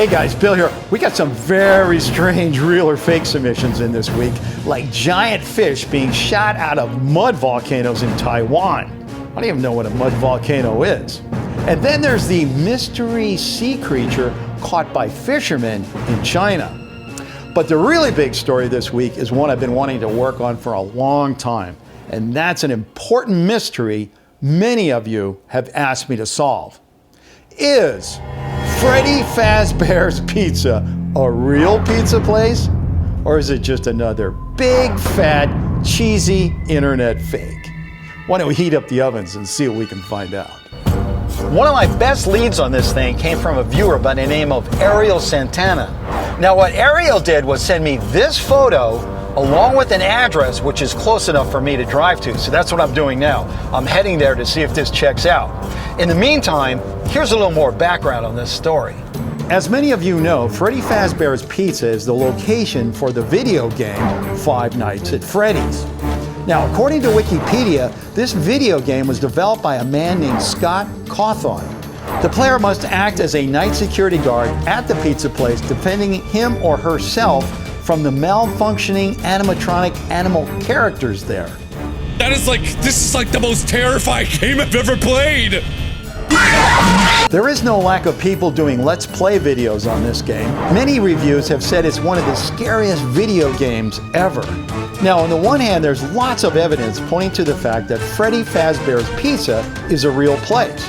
Hey guys, Bill here. We got some very strange real or fake submissions in this week, like giant fish being shot out of mud volcanoes in Taiwan. I don't even know what a mud volcano is. And then there's the mystery sea creature caught by fishermen in China. But the really big story this week is one I've been wanting to work on for a long time, and that's an important mystery many of you have asked me to solve. Is FREDDY FAZBEAR'S Pizza a real pizza place? Or is it just another big, fat, cheesy internet fake? Why don't we heat up the ovens and see what we can find out? One of my best leads on this thing came from a viewer by the name of Ariel Santana. Now what Ariel did was send me this photo along with an address which is close enough for me to drive to. So that's what I'm doing now. I'm heading there to see if this checks out. In the meantime, here's a little more background on this story. As many of you know, FREDDY FAZBEAR'S Pizza is the location for the video game Five Nights at Freddy's. Now, according to Wikipedia, this video game was developed by a man named Scott Cawthon. The player must act as a night security guard at the pizza place, defending him or herself from the malfunctioning animatronic animal characters there. This is like the most terrifying game I've ever played! There is no lack of people doing Let's Play videos on this game. Many reviews have said it's one of the scariest video games ever. Now, on the one hand, there's lots of evidence pointing to the fact that FREDDY FAZBEAR'S Pizza is a real place.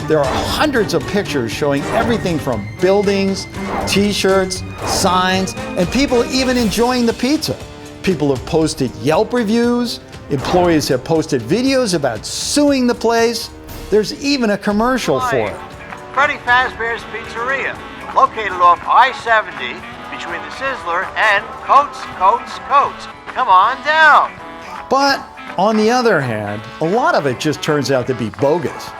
There are hundreds of pictures showing everything from buildings, t-shirts, signs, and people even enjoying the pizza. People have posted Yelp reviews, employees have posted videos about suing the place. There's even a commercial for it. FREDDY FAZBEAR'S Pizzeria, located off I-70 between the Sizzler and Coates. Come on down. But on the other hand, a lot of it just turns out to be bogus.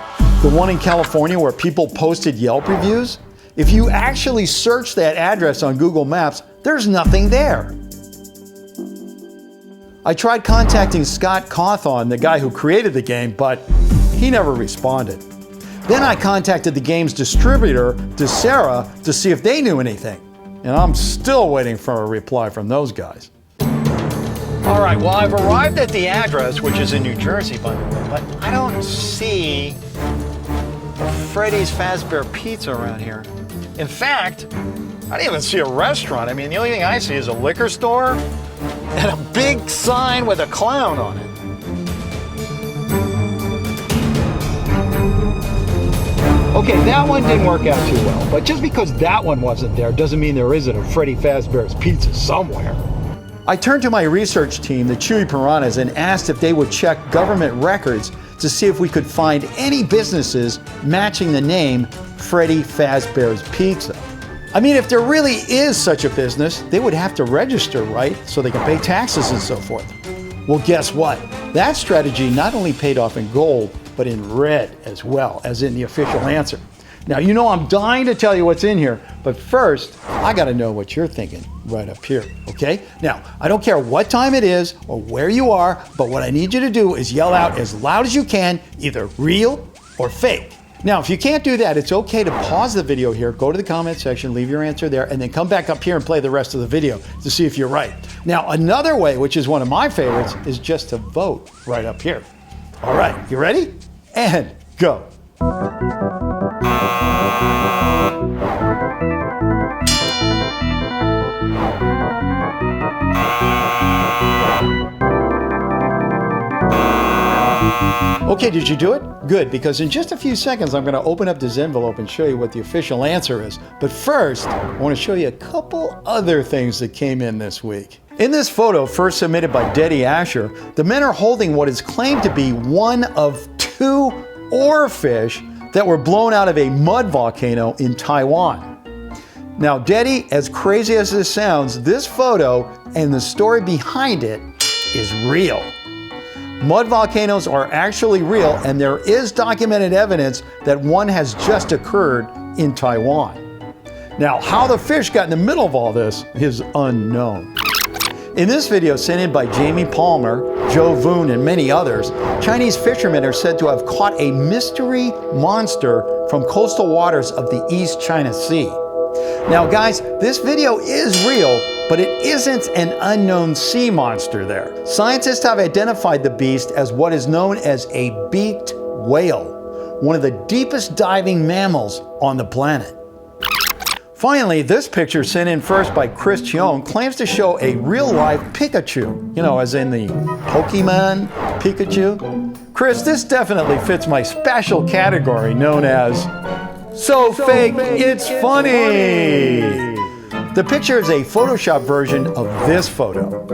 The one in California where people posted Yelp reviews, if you actually search that address on Google Maps, there's nothing there. I tried contacting Scott Cawthon, the guy who created the game, but he never responded. Then I contacted the game's distributor, DeSera, to see if they knew anything. And I'm still waiting for a reply from those guys. All right, well, I've arrived at the address, which is in New Jersey, by the way, but I don't see FREDDY's Fazbear Pizza around here. In fact, I didn't even see a restaurant. I mean, the only thing I see is a liquor store and a big sign with a clown on it. Okay, that one didn't work out too well, but just because that one wasn't there doesn't mean there isn't a FREDDY FAZBEAR'S Pizza somewhere. I turned to my research team, the Chewy Piranhas, and asked if they would check government records to see if we could find any businesses matching the name FREDDY FAZBEAR'S Pizza. I mean, if there really is such a business, they would have to register, right? So they can pay taxes and so forth. Well, guess what? That strategy not only paid off in gold, but in red as well, as in the official answer. Now, you know I'm dying to tell you what's in here, but first, I gotta know what you're thinking right up here, okay? Now, I don't care what time it is or where you are, but what I need you to do is yell out as loud as you can, either real or fake. Now, if you can't do that, it's okay to pause the video here, go to the comment section, leave your answer there, and then come back up here and play the rest of the video to see if you're right. Now, another way, which is one of my favorites, is just to vote right up here. All right, you ready? And go. Okay, did you do it? Good, because in just a few seconds I'm going to open up this envelope and show you what the official answer is. But first, I want to show you a couple other things that came in this week. In this photo, first submitted by Deddy Asher, the men are holding what is claimed to be one of two oarfish that were blown out of a mud volcano in Taiwan. Now, Deddy, as crazy as this sounds, this photo and the story behind it is real. Mud volcanoes are actually real, and there is documented evidence that one has just occurred in Taiwan. Now, how the fish got in the middle of all this is unknown. In this video sent in by Jamie Palmer, Joe Voon, and many others, Chinese fishermen are said to have caught a mystery monster from coastal waters of the East China Sea. Now guys, this video is real, but it isn't an unknown sea monster there. Scientists have identified the beast as what is known as a beaked whale, one of the deepest diving mammals on the planet. Finally, this picture sent in first by Chris Chione claims to show a real-life Pikachu, you know, as in the Pokemon Pikachu. Chris, this definitely fits my special category known as So Fake It's Funny. The picture is a Photoshop version of this photo.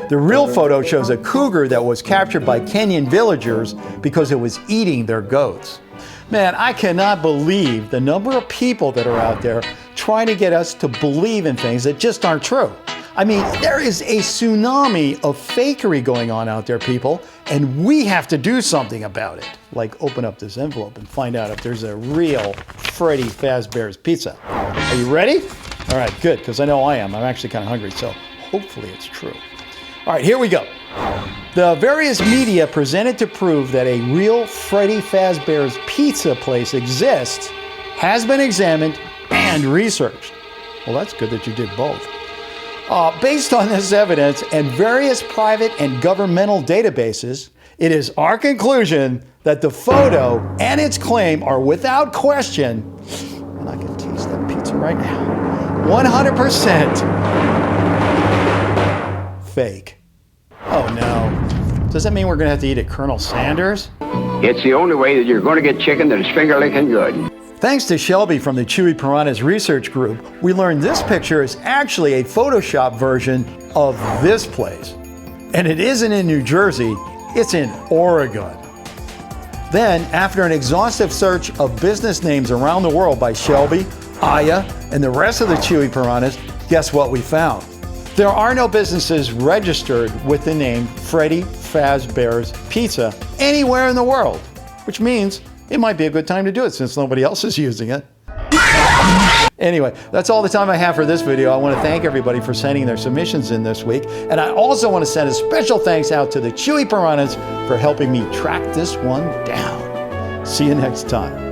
The real photo shows a cougar that was captured by Kenyan villagers because it was eating their goats. Man, I cannot believe the number of people that are out there trying to get us to believe in things that just aren't true. I mean, there is a tsunami of fakery going on out there, people, and we have to do something about it. Like open up this envelope and find out if there's a real Freddy Fazbear's Pizza. Are you ready? All right, good, because I know I am. I'm actually kind of hungry, so hopefully it's true. All right, here we go. The various media presented to prove that a real Freddy Fazbear's Pizza Place exists has been examined and researched. Well, that's good that you did both. Based on this evidence and various private and governmental databases, it is our conclusion that the photo and its claim are without question, and I can taste that pizza right now, 100% fake. Oh no. Does that mean we're gonna have to eat at Colonel Sanders? It's the only way that you're going to get chicken that is finger-licking good. Thanks to Shelby from the Chewy Piranhas Research Group, we learned this picture is actually a Photoshop version of this place. And it isn't in New Jersey, it's in Oregon. Then, after an exhaustive search of business names around the world by Shelby, Aya, and the rest of the Chewy Piranhas, guess what we found? There are no businesses registered with the name Freddy Fazbear's Pizza anywhere in the world, which means it might be a good time to do it since nobody else is using it. Anyway, that's all the time I have for this video. I want to thank everybody for sending their submissions in this week. And I also want to send a special thanks out to the Chewy Piranhas for helping me track this one down. See you next time.